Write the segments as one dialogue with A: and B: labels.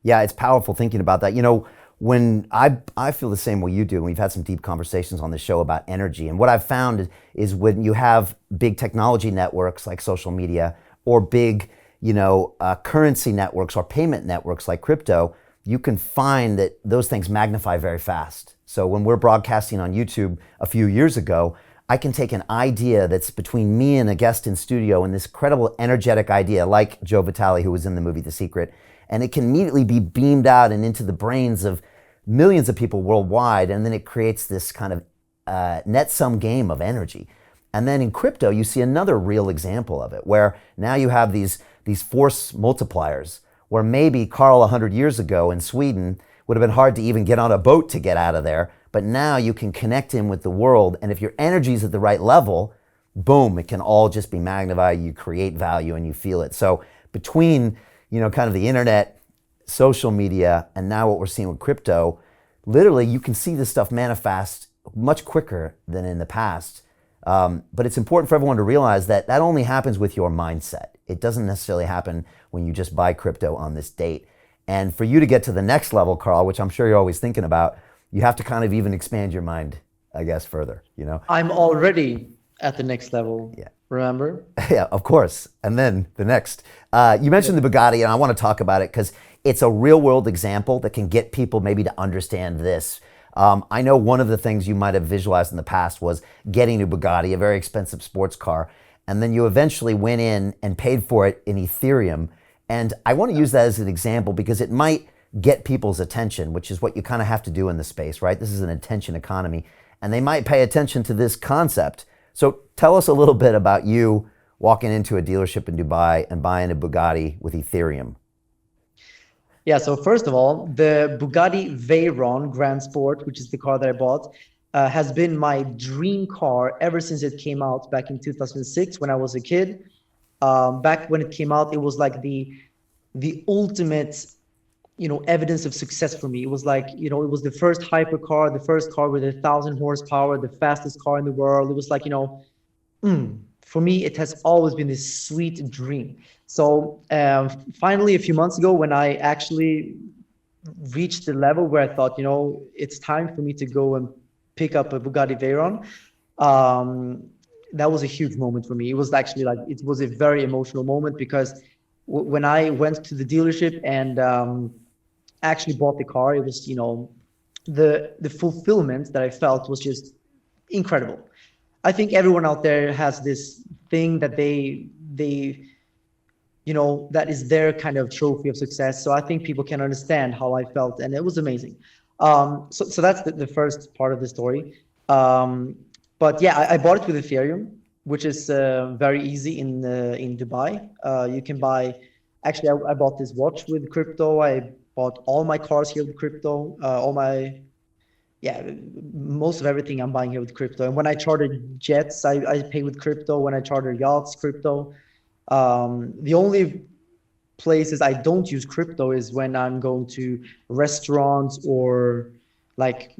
A: Yeah, it's powerful thinking about that. When I feel the same way you do, and we've had some deep conversations on the show about energy. And what I've found is when you have big technology networks like social media or big, currency networks or payment networks like crypto, you can find that those things magnify very fast. So when we're broadcasting on YouTube a few years ago, I can take an idea that's between me and a guest in studio and this incredible energetic idea like Joe Vitale, who was in the movie The Secret, and it can immediately be beamed out and into the brains of millions of people worldwide, and then it creates this kind of net sum game of energy. And then in crypto, you see another real example of it, where now you have these force multipliers, where maybe Carl 100 years ago in Sweden would have been hard to even get on a boat to get out of there, but now you can connect him with the world, and if your energy is at the right level, boom, it can all just be magnified, you create value and you feel it. So between kind of the internet, social media, and now what we're seeing with crypto, literally you can see this stuff manifest much quicker than in the past. But it's important for everyone to realize that that only happens with your mindset. It doesn't necessarily happen when you just buy crypto on this date. And for you to get to the next level, Carl, which I'm sure you're always thinking about, you have to kind of even expand your mind, I guess, further.
B: I'm already at the next level.
A: Yeah.
B: Remember?
A: Yeah, of course. And then the next. You mentioned the Bugatti, and I want to talk about it because it's a real world example that can get people maybe to understand this. I know one of the things you might have visualized in the past was getting a Bugatti, a very expensive sports car, and then you eventually went in and paid for it in Ethereum. And I want to use that as an example because it might get people's attention, which is what you kind of have to do in the space, right? This is an attention economy, and they might pay attention to this concept. So tell us a little bit about you walking into a dealership in Dubai and buying a Bugatti with Ethereum.
B: Yeah, so first of all, the Bugatti Veyron Grand Sport, which is the car that I bought, has been my dream car ever since it came out back in 2006 when I was a kid. Back when it came out, it was like the ultimate, evidence of success for me. It was like, it was the first hypercar, the first car with 1,000 horsepower, the fastest car in the world. It was like, for me, it has always been this sweet dream. So finally, a few months ago, when I actually reached the level where I thought, it's time for me to go and pick up a Bugatti Veyron, that was a huge moment for me. It was actually it was a very emotional moment because when I went to the dealership and actually bought the car, it was, the fulfillment that I felt was just incredible. I think everyone out there has this thing that they that is their kind of trophy of success. So I think people can understand how I felt, and it was amazing. So that's the first part of the story. But yeah, I bought it with Ethereum, which is very easy in Dubai. You can buy. Actually, I bought this watch with crypto. I bought all my cars here with crypto. Most of everything I'm buying here with crypto. And when I charter jets, I pay with crypto. When I charter yachts, crypto. The only places I don't use crypto is when I'm going to restaurants or like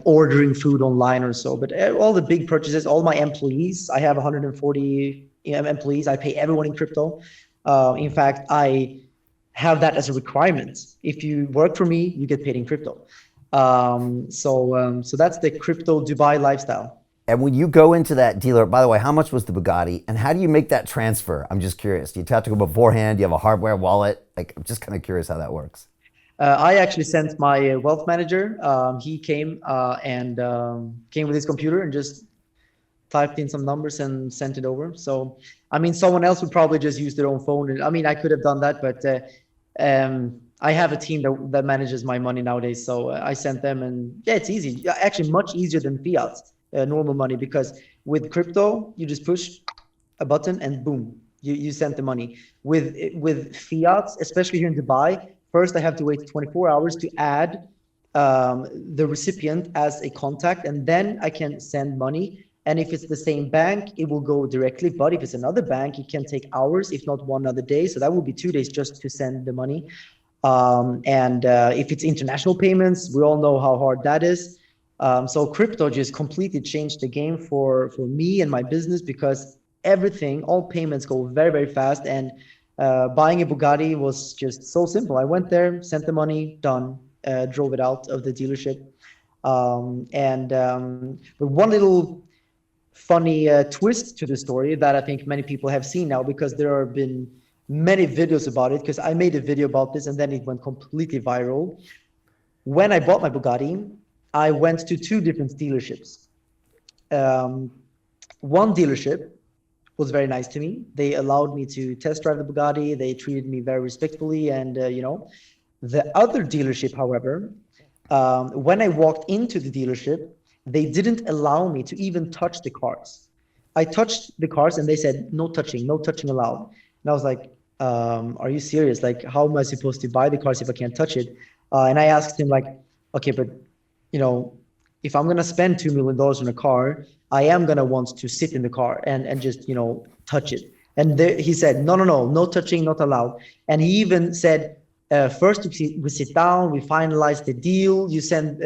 B: ordering food online or so. But all the big purchases, all my employees, I have 140 employees. I pay everyone in crypto. In fact, I have that as a requirement. If you work for me, you get paid in crypto. So that's the crypto Dubai lifestyle.
A: And when you go into that dealer, by the way, how much was the Bugatti and how do you make that transfer? I'm just curious. Do you have to go beforehand? Do you have a hardware wallet? I'm just kind of curious how that works.
B: I actually sent my wealth manager. He came and came with his computer and just typed in some numbers and sent it over. So, I mean, someone else would probably just use their own phone. I mean, I could have done that, but I have a team that manages my money nowadays. So I sent them, and yeah, it's easy. Actually, much easier than fiat, normal money, because with crypto, you just push a button and boom, you send the money. With fiat, especially here in Dubai, first I have to wait 24 hours to add the recipient as a contact, and then I can send money. And if it's the same bank, it will go directly. But if it's another bank, it can take hours, if not one other day. So that will be 2 days just to send the money. If it's international payments, we all know how hard that is. So crypto just completely changed the game for me and my business, because everything, all payments go very, very fast. And Buying a Bugatti was just so simple. I went there, sent the money, done, drove it out of the dealership. But one little funny twist to the story that I think many people have seen now, because there have been many videos about it, because I made a video about this and then it went completely viral. When I bought my Bugatti, I went to two different dealerships. One dealership was very nice to me. They allowed me to test drive the Bugatti. They treated me very respectfully. And, the other dealership, however, when I walked into the dealership, they didn't allow me to even touch the cars. I touched the cars and they said, no touching allowed. And I was like, are you serious? Like, how am I supposed to buy the cars if I can't touch it? And I asked him like, okay, but if I'm gonna spend $2 million on a car, I am gonna want to sit in the car and just touch it. And he said, no touching, not allowed. And he even said, first we sit down, we finalize the deal, you send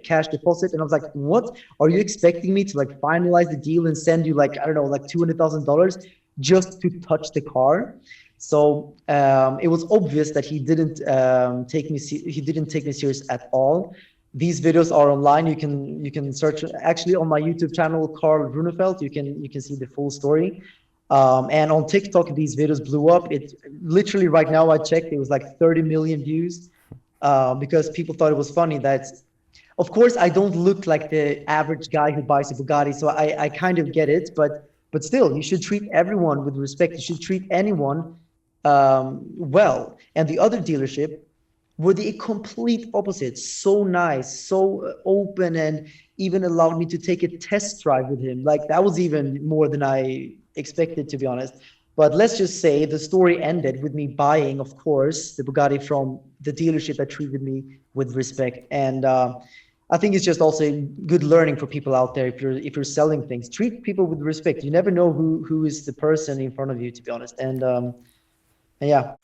B: cash deposit. And I was like, what? Are you expecting me to like finalize the deal and send you like, I don't know, like $200,000 just to touch the car? So it was obvious that he didn't take me serious at all. These videos are online. You can search actually on my YouTube channel, Carl Runefelt. You can see the full story. And on TikTok, these videos blew up. It literally right now I checked, it was like 30 million views because people thought it was funny that, of course, I don't look like the average guy who buys a Bugatti, so I kind of get it, but still, you should treat everyone with respect. You should treat anyone well. And the other dealership were the complete opposite. So nice, so open, and even allowed me to take a test drive with him. Like that was even more than I expected, to be honest. But let's just say the story ended with me buying, of course, the Bugatti from the dealership that treated me with respect. And I think it's just also good learning for people out there. If you're selling things, treat people with respect. You never know who is the person in front of you, to be honest. And yeah.